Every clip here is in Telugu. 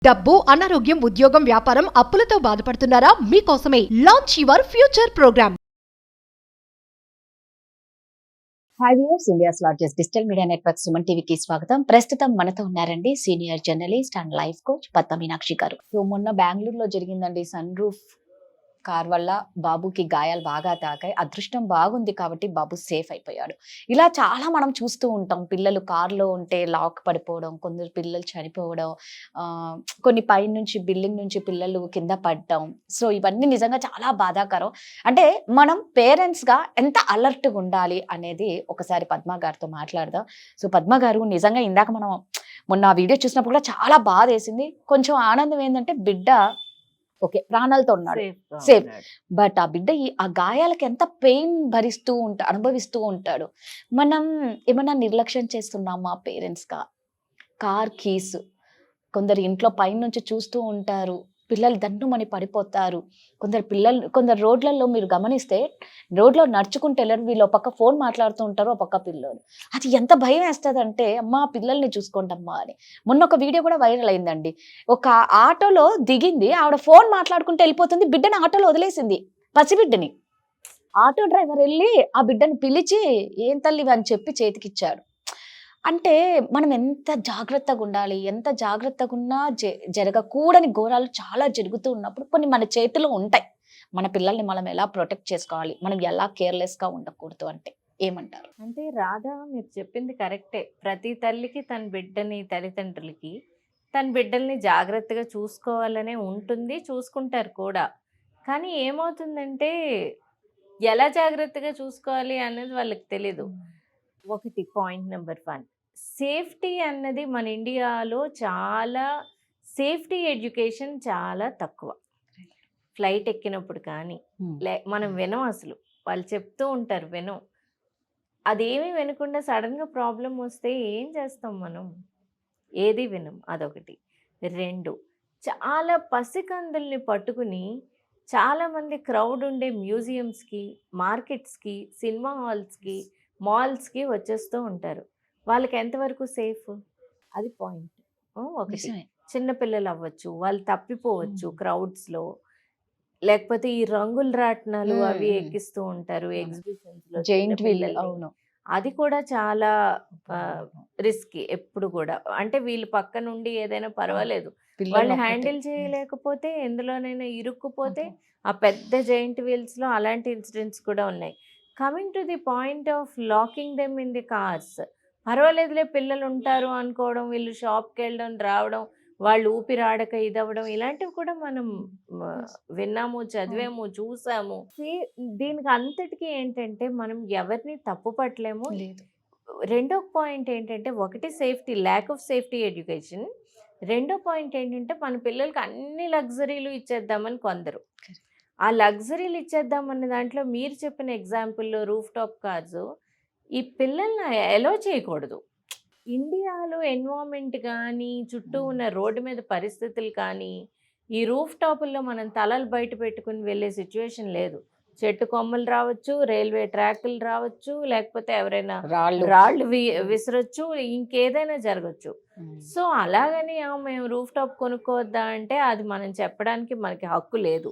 డబ్బు, అనారోగ్యం, ఉద్యోగం, వ్యాపారం, అప్పులతో బాధపడుతున్నారా? మీకోసమే launch your future program. Hi viewers, India's largest digital media network Suman టీవీకి స్వాగతం. ప్రస్తుతం మనతో ఉన్నారండి senior journalist and life coach Padma Meenakshi garu. So మొన్న బెంగళూరులో జరిగిందండి సన్ రూఫ్ కార్ వల్ల బాబుకి గాయాలు బాగా తాకాయి. అదృష్టం బాగుంది కాబట్టి బాబు సేఫ్ అయిపోయాడు. ఇలా చాలా మనం చూస్తూ ఉంటాం. పిల్లలు కార్లో ఉంటే లాక్ పడిపోవడం, కొందరు పిల్లలు చనిపోవడం, కొన్ని పై నుంచి బిల్డింగ్ నుంచి పిల్లలు కింద పడడం. సో ఇవన్నీ నిజంగా చాలా బాధాకరం. అంటే మనం పేరెంట్స్గా ఎంత అలర్ట్గా ఉండాలి అనేది ఒకసారి పద్మ గారితో మాట్లాడదాం. సో పద్మ గారు, నిజంగా ఇందాక మనం మొన్న వీడియో చూసినప్పుడు కూడా చాలా బాధ వేసింది. కొంచెం ఆనందం ఏంటంటే బిడ్డ ఓకే ప్రాణాలతో ఉన్నాడు, సేఫ్. బట్ ఆ బిడ్డ ఆ గాయాలకి ఎంత పెయిన్ అనుభవిస్తూ ఉంటాడు. మనం ఏమన్నా నిర్లక్ష్యం చేస్తున్నామా పేరెంట్స్ గా? కార్ కీస్ కొందరు ఇంట్లో పైనుంచి చూస్తూ ఉంటారు, పిల్లలు దన్నుమని పడిపోతారు. కొందరు రోడ్లలో మీరు గమనిస్తే రోడ్లో నడుచుకుంటూ వెళ్ళరు, వీళ్ళు ఒక పక్క ఫోన్ మాట్లాడుతూ ఉంటారు, ఒక పక్క పిల్లలు. అది ఎంత భయం వేస్తుంది అమ్మా పిల్లల్ని చూసుకోండి అమ్మా అని. మొన్న ఒక వీడియో కూడా వైరల్ అయిందండి. ఒక ఆటోలో దిగింది ఆవిడ, ఫోన్ మాట్లాడుకుంటూ వెళ్ళిపోతుంది, బిడ్డని ఆటోలో వదిలేసింది, పసిబిడ్డని. ఆటో డ్రైవర్ వెళ్ళి ఆ బిడ్డను పిలిచి ఏం తల్లి అని చెప్పి చేతికిచ్చాడు. అంటే మనం ఎంత జాగ్రత్తగా ఉండాలి, ఎంత జాగ్రత్తగా ఉన్నా జరగకూడని ఘోరాలు చాలా జరుగుతూ ఉన్నప్పుడు కొన్ని మన చేతిలో ఉంటాయి. మన పిల్లల్ని మనం ఎలా ప్రొటెక్ట్ చేసుకోవాలి, మనం ఎలా కేర్లెస్గా ఉండకూడదు అంటే ఏమంటారు? అంటే రాధా, మీరు చెప్పింది కరెక్టే. ప్రతి తల్లికి తన బిడ్డని, తల్లిదండ్రులకి తన బిడ్డల్ని జాగ్రత్తగా చూసుకోవాలనే ఉంటుంది, చూసుకుంటారు కూడా. కానీ ఏమవుతుందంటే ఎలా జాగ్రత్తగా చూసుకోవాలి అనేది వాళ్ళకి తెలీదు. ఒకటి పాయింట్ నెంబర్ 1, సేఫ్టీ అన్నది మన ఇండియాలో చాలా, సేఫ్టీ ఎడ్యుకేషన్ చాలా తక్కువ. ఫ్లైట్ ఎక్కినప్పుడు కానీ మనం వినం, అసలు వాళ్ళు చెప్తూ ఉంటారు వినం. అదేమీ వినకుండా సడన్గా ప్రాబ్లం వస్తే ఏం చేస్తాం మనం? ఏది వినం, అదొకటి. 2, చాలా పసికందుల్ని పట్టుకుని చాలామంది క్రౌడ్ ఉండే మ్యూజియంస్కి, మార్కెట్స్కి, సినిమా హాల్స్కి, మాల్స్కి వచ్చేస్తూ ఉంటారు. వాళ్ళకి ఎంతవరకు సేఫ్? అది పాయింట్. ఒకటి, చిన్నపిల్లలు అవ్వచ్చు, వాళ్ళు తప్పిపోవచ్చు క్రౌడ్స్లో. లేకపోతే ఈ రంగుల రాట్నాలు అవి ఎక్కిస్తూ ఉంటారు ఎగ్జిబిషన్స్లో, జైంట్ వీల్. అవును, అది కూడా చాలా రిస్కీ ఎప్పుడు కూడా. అంటే వీళ్ళు పక్క నుండి ఏదైనా పర్వాలేదు, వాళ్ళు హ్యాండిల్ చేయలేకపోతే ఎందులోనైనా ఇరుక్కుపోతే ఆ పెద్ద జైంట్ వీల్స్లో అలాంటి ఇన్సిడెంట్స్ కూడా ఉన్నాయి. Coming to the point of locking them in the cars, పర్వాలేదులే పిల్లలు ఉంటారు అనుకోవడం, వీళ్ళు షాప్కి వెళ్ళడం రావడం, వాళ్ళు ఊపిరాడక ఇదవ్వడం, ఇలాంటివి కూడా మనం విన్నాము, చదివాము, చూసాము. దీనికి అంతటికీ ఏంటంటే మనం ఎవరిని తప్పు పట్టలేము. రెండో పాయింట్ ఏంటంటే, ఒకటి safety, lack of safety education. రెండో పాయింట్ ఏంటంటే మన పిల్లలకి అన్ని లగ్జరీలు ఇచ్చేద్దామని కొందరు. ఆ లగ్జరీలు ఇచ్చేద్దామన్న దాంట్లో మీరు చెప్పిన ఎగ్జాంపుల్లో రూఫ్ టాప్ కార్స్, ఈ పిల్లల్ని ఎలో చేయకూడదు. ఇండియాలో ఎన్విరాన్మెంట్ కానీ, చుట్టూ ఉన్న రోడ్డు మీద పరిస్థితులు కానీ, ఈ రూఫ్ టాపుల్లో మనం తలలు బయట పెట్టుకుని వెళ్ళే సిచ్యువేషన్ లేదు. చెట్టు కొమ్మలు రావచ్చు, రైల్వే ట్రాకులు రావచ్చు, లేకపోతే ఎవరైనా రాళ్ళు విసరొచ్చు, ఇంకేదైనా జరగచ్చు. సో అలాగని మేము రూఫ్ టాప్ కొనుక్కోవద్దా అంటే అది మనం చెప్పడానికి మనకి హక్కు లేదు.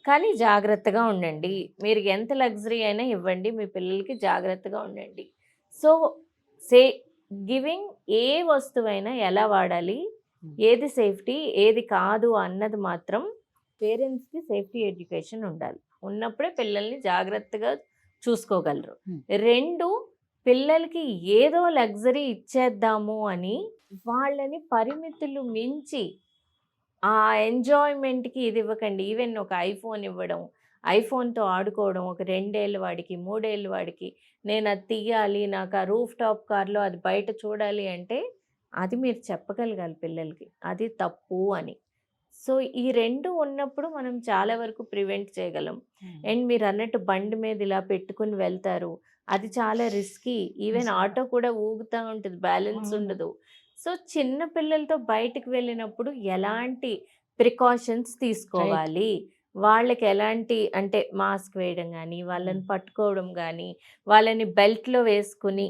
కానీ జాగ్రత్తగా ఉండండి, మీరు ఎంత లగ్జరీ అయినా ఇవ్వండి, మీ పిల్లలకి జాగ్రత్తగా ఉండండి. సో గివింగ్ ఏ వస్తువైనా ఎలా వాడాలి, ఏది సేఫ్టీ ఏది కాదు అన్నది మాత్రం పేరెంట్స్కి సేఫ్టీ ఎడ్యుకేషన్ ఉండాలి. ఉన్నప్పుడే పిల్లల్ని జాగ్రత్తగా చూసుకోగలరు. 2, పిల్లలకి ఏదో లగ్జరీ ఇచ్చేద్దాము అని వాళ్ళని పరిమితులు మించి ఆ ఎంజాయ్మెంట్కి ఇది ఇవ్వకండి. ఈవెన్ ఒక ఐఫోన్ ఇవ్వడం, ఐఫోన్తో ఆడుకోవడం, ఒక 2 ఏళ్ళ వాడికి 3 ఏళ్ళ వాడికి నేను అది తీయాలి, నాకు ఆ రూఫ్ టాప్ కార్లో అది బయట చూడాలి అంటే అది మీరు చెప్పగలగాలి పిల్లలకి అది తప్పు అని. సో ఈ 2 ఉన్నప్పుడు మనం చాలా వరకు ప్రివెంట్ చేయగలం. అండ్ మీరు అన్నట్టు బండి మీద ఇలా పెట్టుకుని వెళ్తారు, అది చాలా రిస్కీ. ఈవెన్ ఆటో కూడా ఊగుతూ ఉంటుంది, బ్యాలెన్స్ ఉండదు. సో చిన్న పిల్లలతో బయటికి వెళ్ళినప్పుడు ఎలాంటి ప్రికాషన్స్ తీసుకోవాలి, వాళ్ళకి ఎలాంటి అంటే మాస్క్ వేయడం కానీ, వాళ్ళని పట్టుకోవడం కానీ, వాళ్ళని బెల్ట్లో వేసుకుని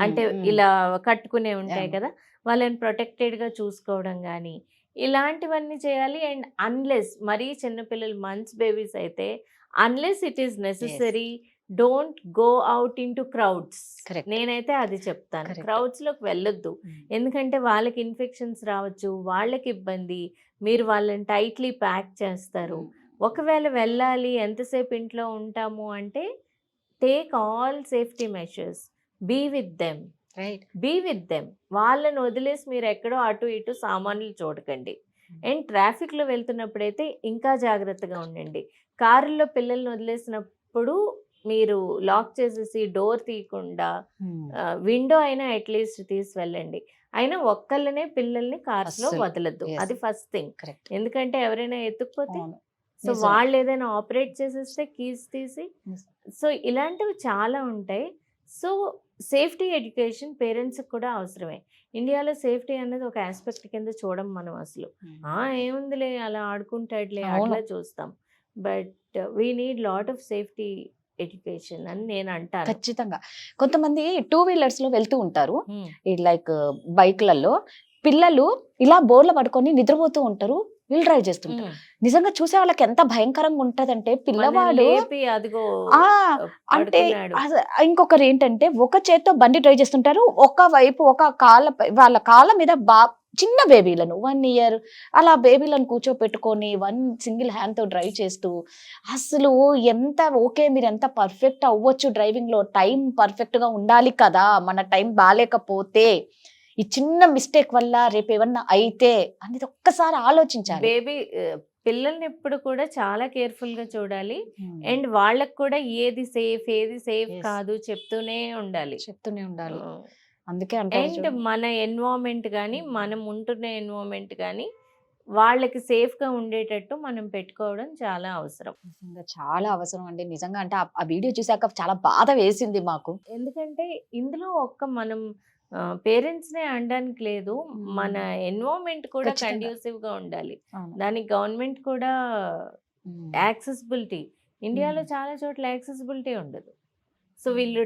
అంటే ఇలా కట్టుకునే ఉంటాయి కదా, వాళ్ళని ప్రొటెక్టెడ్గా చూసుకోవడం కానీ, ఇలాంటివన్నీ చేయాలి. అండ్ అన్లెస్ మరీ చిన్నపిల్లలు మంత్స్ బేబీస్ అయితే unless it is necessary don't go out into crowds. Correct. నేనైతే అది చెప్తాను, Correct. క్రౌడ్స్లోకి వెళ్ళొద్దు. ఎందుకంటే వాళ్ళకి ఇన్ఫెక్షన్స్ రావచ్చు, వాళ్ళకి ఇబ్బంది, మీరు వాళ్ళని టైట్లీ ప్యాక్ చేస్తారు. ఒకవేళ వెళ్ళాలి, ఎంతసేపు ఇంట్లో ఉంటాము అంటే take all safety measures, be with them, right. Be with them. వాళ్ళని వదిలేసి మీరు ఎక్కడో అటు ఇటు సామాన్లు చూడకండి. అండ్ ట్రాఫిక్లో వెళ్తున్నప్పుడైతే ఇంకా జాగ్రత్తగా ఉండండి. కారులో పిల్లల్ని వదిలేసినప్పుడు మీరు లాక్ చేసేసి డోర్ తీయకుండా విండో అయినా అట్లీస్ట్ తీసి వెళ్ళండి. అయినా ఒక్కళ్ళనే పిల్లల్ని కార్స్లో అస్సలు. వదలద్దు, Yes. అది ఫస్ట్ థింగ్. కరెక్ట్. ఎందుకంటే ఎవరైనా ఎత్తుకుపోతే, సో నిజం. వాళ్ళు ఏదైనా ఆపరేట్ చేసేస్తే కీస్ తీసి, నిజం. సో ఇలాంటివి చాలా ఉంటాయి. సో సేఫ్టీ ఎడ్యుకేషన్ పేరెంట్స్కి కూడా అవసరమే. ఇండియాలో సేఫ్టీ అనేది ఒక ఆస్పెక్ట్ కింద చూడం మనం అసలు. ఏముందిలే అలా ఆడుకుంటాడులే అవును. అట్లా చూస్తాం. But we need lot of safety education అని నేను అంటాను. ఖచ్చితంగా. కొంతమంది 2 వీలర్స్ లో వెళ్తూ ఉంటారు, Hmm. ఈ లైక్ బైక్లలో పిల్లలు ఇలా బోర్ల పడుకొని నిద్రపోతూ ఉంటారు, వీల్ డ్రైవ్ చేస్తుంటారు. Hmm. నిజంగా చూసే వాళ్ళకి ఎంత భయంకరంగా ఉంటదంటే మనల్ని పిల్లవాడు లేపి అదిగో ఆ అంటే పడుకున్నాడు. ఇంకొకరు ఏంటంటే ఒక చేత్తో బండి డ్రైవ్ చేస్తుంటారు, ఒక వైపు ఒక వాళ్ళ కాళ్ళ మీద చిన్న బేబీలను 1 year అలా బేబీలను కూర్చోపెట్టుకొని సింగిల్ హ్యాండ్ తో డ్రైవ్ చేస్తూ, అసలు ఎంత ఓకే మీరు ఎంత పర్ఫెక్ట్ అవ్వచ్చు డ్రైవింగ్ లో, టైం పర్ఫెక్ట్ గా ఉండాలి కదా, మన టైం బాగాలేకపోతే ఈ చిన్న మిస్టేక్ వల్ల రేపు ఏమన్నా అయితే అనేది ఒక్కసారి ఆలోచించాలి. బేబీ పిల్లల్ని ఎప్పుడు కూడా చాలా కేర్ఫుల్ గా చూడాలి. అండ్ వాళ్ళకి కూడా ఏది సేఫ్ Yes. కాదు చెప్తూనే ఉండాలి. చెప్తూనే ఉండాలి. అందుకే అంటారు అండ్ చూడు. మన ఎన్విరాన్మెంట్ కానీ, మనం ఉంటున్న ఎన్విరాన్మెంట్ కానీ వాళ్ళకి సేఫ్ గా ఉండేటట్టు మనం పెట్టుకోవడం చాలా అవసరం. నిజంగా చాలా అవసరం అండి. నిజంగా అంటే ఆ వీడియో చూసాక చాలా బాధ వేసింది మాకు. ఎందుకంటే ఇందులో ఒక్క మనం పేరెంట్స్ నే అనడానికి లేదు, మన ఎన్విరాన్మెంట్ కూడా ఖచ్చితంగా. కండ్యూసివ్ గా ఉండాలి. అవును. దానికి గవర్నమెంట్ కూడా ఉమ్. యాక్సెసిబిలిటీ, ఇండియాలో చాలా చోట్ల యాక్సెసిబిలిటీ ఉండదు. సో వీళ్ళు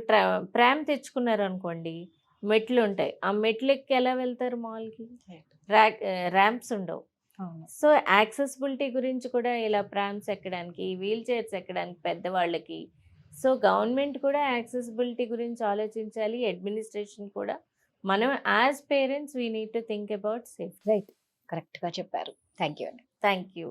ప్రామ్ తెచ్చుకున్నారు అనుకోండి, మెట్లు ఉంటాయి, ఆ మెట్లు ఎక్కి ఎలా వెళ్తారు మాల్కి? ర్యాంప్స్ ఉండవు. అవును. సో యాక్సెసిబిలిటీ గురించి కూడా ఇలా ప్రామ్స్ ఎక్కడానికి, వీల్ చైర్స్ ఎక్కడానికి పెద్దవాళ్ళకి, సో గవర్నమెంట్ కూడా యాక్సెసిబిలిటీ గురించి ఆలోచించాలి, అడ్మినిస్ట్రేషన్ కూడా. మనం as parents we need to think about safe. Right. Correct గా చెప్పారు. థ్యాంక్ యూ అండి. Thank you.